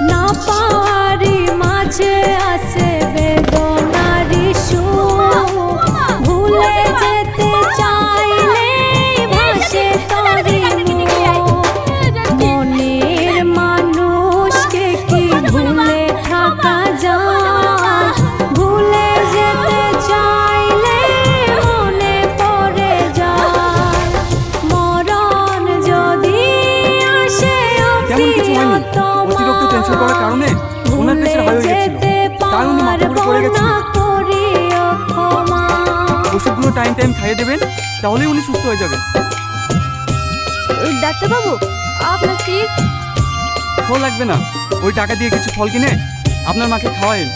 না পাওয়ারি মাঝে আছে বেদনারি সুর, ভুলে যেতে চাইলে ভাসে তরি মনের মানুষকে কি ভুলে থাকা যায়, ভুলে যেতে চাইলে মনে পড়ে যায় মরণ যদি আসে অতিরিক্ত টেনশন করার কারণে ওনার প্রেশার হাই হয়ে গেছিল, তাই উনি মাথা ঘুরে পড়ে গেছেন। ওষুধগুলো টাইম টাইম খাইয়ে দেবেন, তাহলেই উনি সুস্থ হয়ে যাবেন। ডাক্তারবাবু আপনার ফিস ফল লাগবে না, ওই টাকা দিয়ে কিছু ফল কিনে আপনার মাকে খাওয়ায়েন।